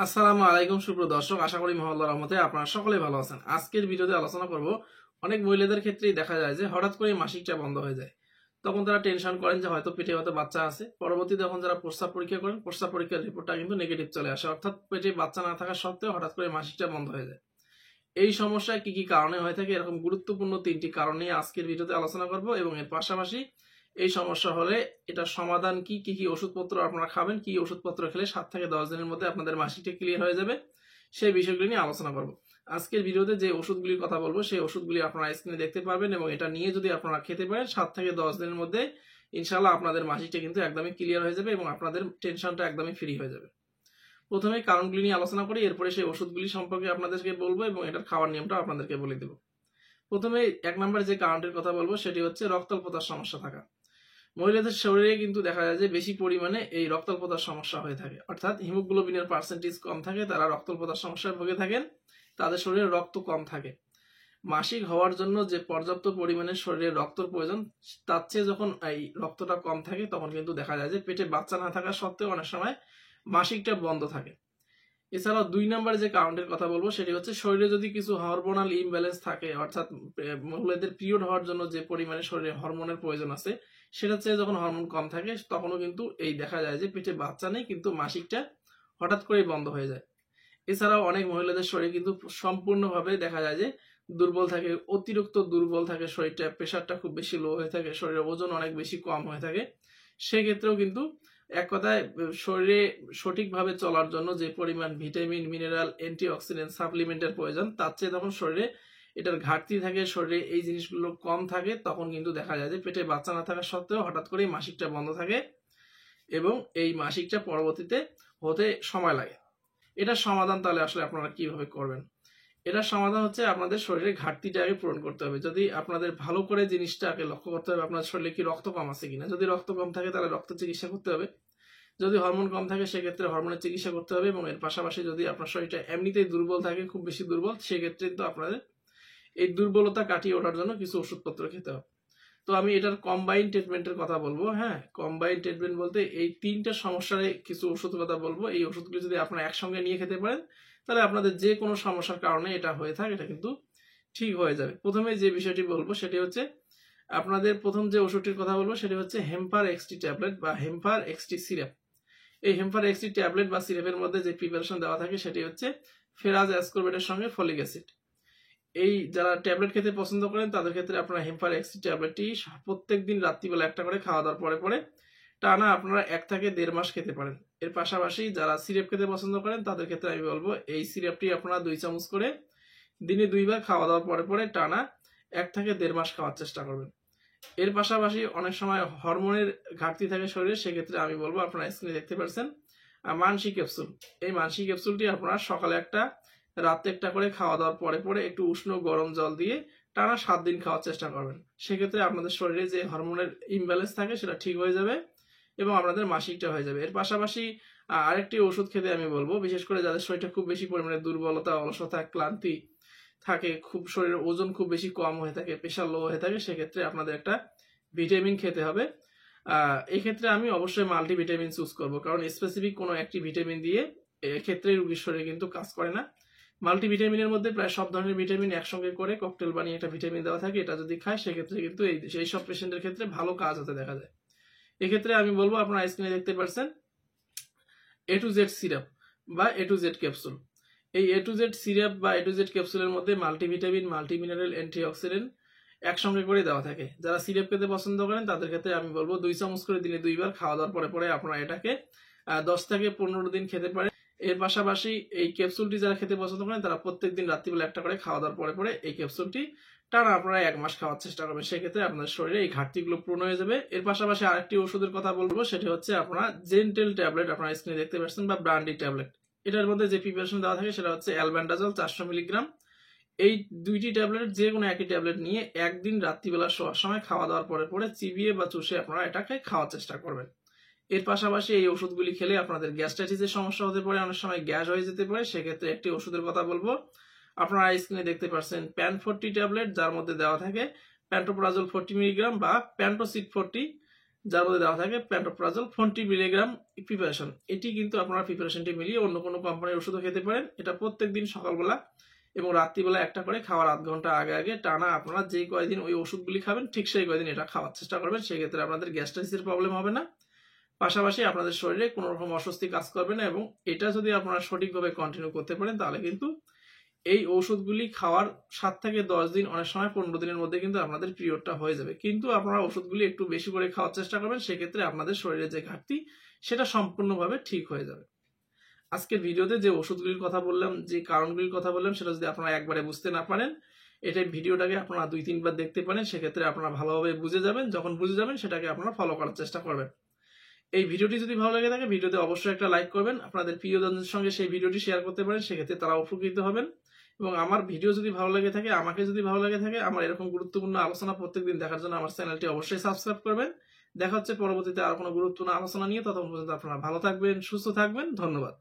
আসসালামু আলাইকুম সুপ্রিয় দর্শক, আশা করি মহল্লার রহমতে আপনারা সকলেই ভালো আছেন। আজকের ভিডিওতে আলোচনা করব অনেক মহিলাদের ক্ষেত্রেই দেখা যায় যে হঠাৎ করে মাসিকটা বন্ধ হয়ে যায়। তখন তারা টেনশন করেন যে হয়তো পেটে হয়তো বাচ্চা আছে। পরবর্তীতে যখন যারা প্রস্রাব পরীক্ষা করেন, প্রস্রাব পরীক্ষার রিপোর্টটা কিন্তু নেগেটিভ চলে আসে, অর্থাৎ পেটে বাচ্চা না থাকা সত্ত্বেও হঠাৎ করে মাসিকটা বন্ধ হয়ে যায়। এই সমস্যায় কি কি কারণে হয়ে থাকে, এরকম গুরুত্বপূর্ণ 3টি কারণ নিয়ে আজকের ভিডিওতে আলোচনা করব এবং এর পাশাপাশি এই সমস্যা হলে এটার সমাধান কি কি কি ওষুধপত্র আপনারা খাবেন, কি ওষুধপত্র খেলে 7 থেকে 10 দিনের মধ্যে আপনাদের মাসিকটা ক্লিয়ার হয়ে যাবে, সেই বিষয়গুলি নিয়ে আলোচনা করব। আজকের ভিডিওতে যে ওষুধগুলির কথা বলবো সেই ওষুধগুলি আপনারা স্ক্রিনে দেখতে পারবেন এবং এটা নিয়ে যদি আপনারা খেতে পারেন 7 থেকে 10 দিনের মধ্যে ইনশাআল্লাহ আপনাদের মাসিকটা কিন্তু একদমই ক্লিয়ার হয়ে যাবে এবং আপনাদের টেনশনটা একদমই ফ্রি হয়ে যাবে। প্রথমে কারণগুলি নিয়ে আলোচনা করি, এরপরে সেই ওষুধগুলি সম্পর্কে আপনাদেরকে বলবো এবং এটার খাওয়ার নিয়মটা আপনাদেরকে বলে দেবো। প্রথমে 1 নম্বর যে কারণটির কথা বলবো সেটি হচ্ছে রক্তাল্পতার সমস্যা থাকা। মহিলাদের শরীরে কিন্তু দেখা যায় যে বেশি পরিমাণে এই রক্তাল্পতার সমস্যা হয়ে থাকে, অর্থাৎ হিমোগ্লোবিনের পার্সেন্টেজ কম থাকে, তারা রক্তাল্পতার সমস্যায় ভুগে থাকেন, তাদের শরীরে রক্ত কম থাকে। মাসিক হওয়ার জন্য যে পর্যাপ্ত পরিমাণে শরীরে রক্তর প্রয়োজন, তার চেয়ে যখন এই রক্তটা কম থাকে তখন কিন্তু দেখা যায় যে পেটে বাচ্চা না থাকা সত্ত্বেও অনেক সময় মাসিকটা বন্ধ থাকে। এছাড়াও 2 নম্বরে যে কারণটির কথা বলবো সেটি হচ্ছে শরীরে যদি কিছু হরমোনাল ইমব্যালেন্স থাকে, অর্থাৎ মহিলাদের পিরিয়ড হওয়ার জন্য যে পরিমাণে শরীরে হরমোনের প্রয়োজন আছে সেটার চেয়ে যখন হরমোন কম থাকে তখনও কিন্তু এই দেখা যায় যে পেটে বাচ্চা নেই কিন্তু মাসিকটা হঠাৎ করেই বন্ধ হয়ে যায়। এছাড়াও অনেক মহিলাদের শরীর কিন্তু সম্পূর্ণভাবে দেখা যায় যে দুর্বল থাকে, অতিরিক্ত দুর্বল থাকে শরীরটা, প্রেশারটা খুব বেশি লো হয়ে থাকে, শরীরের ওজন অনেক বেশি কম হয়ে থাকে। সেক্ষেত্রেও কিন্তু এক কথায় শরীরে সঠিকভাবে চলার জন্য যে পরিমাণ ভিটামিন, মিনারেল, অ্যান্টিঅক্সিডেন্ট, সাপ্লিমেন্টের প্রয়োজন তার চেয়ে তখন শরীরে এটার ঘাটতি থাকে, শরীরে এই জিনিসগুলো কম থাকে, তখন কিন্তু দেখা যায় যে পেটে বাচ্চা না থাকা সত্ত্বেও হঠাৎ করেই মাসিকটা বন্ধ থাকে এবং এই মাসিকটা পরবর্তীতে হতে সময় লাগে। এটার সমাধান তাহলে আসলে আপনারা কিভাবে করবেন? এটার সমাধান হচ্ছে আপনাদের শরীরের ঘাটতিটা আগে পূরণ করতে হবে। যদি আপনাদের ভালো করে জিনিসটাকে লক্ষ্য করতে হবে আপনার শরীরে কি রক্ত কম আছে কিনা। যদি রক্ত কম থাকে তাহলে রক্ত চিকিৎসা করতে হবে। যদি হরমোন কম থাকে সেক্ষেত্রে হরমোনের চিকিৎসা করতে হবে এবং এর পাশাপাশি যদি আপনার শরীরটা এমনিতেই দুর্বল থাকে, খুব বেশি দুর্বল, সেক্ষেত্রে কিন্তু আপনাদের এই দুর্বলতা কাটিয়ে ওঠার জন্য কিছু ওষুধপত্র খেতে হবে। তো আমি এটার কম্বাইন ট্রিটমেন্টের কথা বলবো। হ্যাঁ, কম্বাইন ট্রিটমেন্ট বলতে এই 3টা সমস্যার কিছু ওষুধ কথা বলবো। এই ওষুধগুলো যদি আপনারা একসঙ্গে নিয়ে খেতে পারেন তাহলে আপনাদের যে কোনো সমস্যার কারণে এটা হয়ে থাকে এটা কিন্তু ঠিক হয়ে যাবে। প্রথমে যে বিষয়টি বলবো সেটি হচ্ছে আপনাদের প্রথম যে ওষুধটির কথা বলবো সেটি হচ্ছে হেম্পার এক্সটি ট্যাবলেট বা হেম্পার এক্সটি সিরাপ। এই হেম্পার এক্সটি ট্যাবলেট বা সিরাপের মধ্যে যে প্রিপারেশন দেওয়া থাকে সেটি হচ্ছে ফেরাজ অ্যাসকর্বেটের সঙ্গে ফলিক অ্যাসিড। এই যারা ট্যাবলেট খেতে পছন্দ করেন তাদের ক্ষেত্রে আপনারা হেম্পার এক্সটি ট্যাবলেটটি প্রত্যেকদিন রাত্রিবেলা একটা করে খাওয়া দাওয়ার পরে পরে টানা আপনারা 1 থেকে 1.5 মাস খেতে পারেন। এর পাশাপাশি যারা সিরাপ খেতে পছন্দ করেন তাদের ক্ষেত্রে আমি বলবো এই সিরাপটি আপনারা 2 চামচ করে দিনে 2 বার খাওয়া দাওয়ার পরে পরে টানা 1 থেকে 1.5 মাস খাওয়ার চেষ্টা করবেন। এর পাশাপাশি অনেক সময় হরমোনের ঘাটতি থাকে শরীরে, সেক্ষেত্রে আমি বলবো আপনারা স্ক্রিনে দেখতে পাচ্ছেন মানসি ক্যাপসুল। এই মানসি ক্যাপসুলটি আপনারা সকালে একটা, রাতে একটা করে খাওয়া দাওয়ার পরে পরে একটু উষ্ণ গরম জল দিয়ে টানা 7 দিন খাওয়ার চেষ্টা করবেন। সেক্ষেত্রে আপনাদের শরীরে যে হরমোনের ইমব্যালেন্স থাকে সেটা ঠিক হয়ে যাবে এবং আপনাদের মাসিকটা হয়ে যাবে। এর পাশাপাশি আরেকটি ওষুধ খেতে আমি বলবো, বিশেষ করে যাদের শরীরটা খুব বেশি পরিমাণে দুর্বলতা, অলসতা, ক্লান্তি থাকে, খুব শরীরের ওজন খুব বেশি কম হয়ে থাকে, প্রেশার লো হয়ে থাকে, সেক্ষেত্রে আপনাদের একটা ভিটামিন খেতে হবে। এই ক্ষেত্রে আমি অবশ্যই মাল্টিভিটামিন চুজ করব, কারণ স্পেসিফিক কোনো একটি ভিটামিন দিয়ে এক্ষেত্রে রোগীর শরীরে কিন্তু কাজ করে না। মাল্টিভিটামিনের মধ্যে প্রায় সব ধরনের ভিটামিন একসঙ্গে করে ককটেল বানিয়ে একটা ভিটামিন দেওয়া থাকে, এটা যদি খায় সেক্ষেত্রে কিন্তু সেই সব পেশেন্টের ক্ষেত্রে ভালো কাজ হতে দেখা যায়। এক্ষেত্রে আমি বলবো আপনারা স্ক্রিনে দেখতে পাচ্ছেন এ টু জেড সিরাপ বা এ টু জেড ক্যাপসুল। এই এ টু জেড সিরাপ বা এ টু জেড ক্যাপসুলের মধ্যে মাল্টিভিটামিন, মাল্টিমিনারেল, অ্যান্টিঅক্সিডেন্ট একসঙ্গে করে দেওয়া থাকে। যারা সিরাপ খেতে পছন্দ করেন তাদের ক্ষেত্রে আমি বলবো 2 চামচ করে দিনে 2 বার খাওয়া দাওয়ার পরে পরে আপনারা এটাকে 10 থেকে 15 দিন খেতে পারেন। এর পাশাপাশি এই ক্যাপসুলটি যারা খেতে পছন্দ করেন তারা প্রত্যেকদিন রাত্রিবেলা একটা করে খাওয়া দাওয়ার পরে পরে এই ক্যাপসুলটি টানা আপনারা 1 মাস খাওয়ার চেষ্টা করবেন। সেক্ষেত্রে আপনার শরীরে এই ঘাটতিগুলো পূর্ণ হয়ে যাবে। এর পাশাপাশি আরেকটি ওষুধের কথা বলবো, সেটি হচ্ছে আপনারা জেন্টেল ট্যাবলেট, আপনারা স্ক্রিনে দেখতে পাচ্ছেন, বা ব্রান্ডি ট্যাবলেট। এটার মধ্যে যে প্রিপারেশন দেওয়া থাকে সেটা হচ্ছে অ্যালবেন্ডাজল 400 মিলিগ্রাম। এই 2টি ট্যাবলেট যে কোনো একই ট্যাবলেট নিয়ে একদিন রাত্রিবেলা শোয়ার সময় খাওয়া দাওয়ার পরে পরে চিবিয়ে বা চুষে আপনারা এটাকে খাওয়ার চেষ্টা করবেন। এর পাশাপাশি এই ওষুধগুলি খেলে আপনাদের গ্যাস্ট্রাইটিসের সমস্যা হতে পারে, অনেক সময় গ্যাস হয়ে যেতে পারে, সেক্ষেত্রে একটি ওষুধের কথা বলবো। আপনারা স্ক্রিনে দেখতে পাচ্ছেন প্যান 40 ট্যাবলেট, যার মধ্যে দেওয়া থাকে প্যান্টোপ্রাজল 40 মিলিগ্রাম বা প্যান্টোসিড 40, যার মধ্যে দেওয়া থাকে প্যান্টোপ্রাজল 40 মিলিগ্রাম প্রিপারেশন। এটি কিন্তু আপনারা প্রিপারেশনটি মিলিয়ে অন্য কোনো কোম্পানির ওষুধও খেতে পারেন। এটা প্রত্যেকদিন সকালবেলা এবং রাত্রিবেলা একটা করে খাওয়ার আধ ঘন্টা আগে আগে টানা আপনারা যে কয়দিন ওই ওষুধগুলি খাবেন ঠিক সেই কয়দিন এটা খাওয়ার চেষ্টা করবেন। সেক্ষেত্রে আপনাদের গ্যাস্ট্রাইটিসের প্রবলেম হবে না, পাশাপাশি আপনাদের শরীরে কোনো রকম অস্বস্তি কাজ করবে না। এবং এটা যদি আপনারা সঠিকভাবে কন্টিনিউ করতে পারেন তাহলে কিন্তু এই ওষুধগুলি খাওয়ার 7 থেকে 10 দিন, অনেক সময় 15 দিনের মধ্যে কিন্তু আপনাদের পিরিয়ডটা হয়ে যাবে। কিন্তু আপনারা ওষুধগুলি একটু বেশি করে খাওয়ার চেষ্টা করবেন, সেক্ষেত্রে আপনাদের শরীরে যে ঘাটতি সেটা সম্পূর্ণভাবে ঠিক হয়ে যাবে। আজকের ভিডিওতে যে ওষুধগুলির কথা বললাম, যে কারণগুলির কথা বললাম, সেটা যদি আপনারা একবারে বুঝতে না পারেন, এটা ভিডিওটাকে আপনারা 2-3 বার দেখতে পারেন, সেক্ষেত্রে আপনারা ভালোভাবে বুঝে যাবেন। যখন বুঝে যাবেন সেটাকে আপনারা ফলো করার চেষ্টা করবেন। এই ভিডিওটি যদি ভালো লেগে থাকে ভিডিওতে অবশ্যই একটা লাইক করবেন, আপনাদের প্রিয়জনদের সঙ্গে সেই ভিডিওটি শেয়ার করতে পারেন, সেক্ষেত্রে তারা উপকৃত হবেন। এবং আমার ভিডিও যদি ভালো লেগে থাকে, আমাকে যদি ভালো লেগে থাকে, আমার এরকম গুরুত্বপূর্ণ আলোচনা প্রত্যেকদিন দেখার জন্য আমার চ্যানেলটি অবশ্যই সাবস্ক্রাইব করবেন। দেখা হচ্ছে পরবর্তীতে আর কোনো গুরুত্বপূর্ণ আলোচনা নিয়ে। ততক্ষণ পর্যন্ত আপনারা ভালো থাকবেন, সুস্থ থাকবেন। ধন্যবাদ।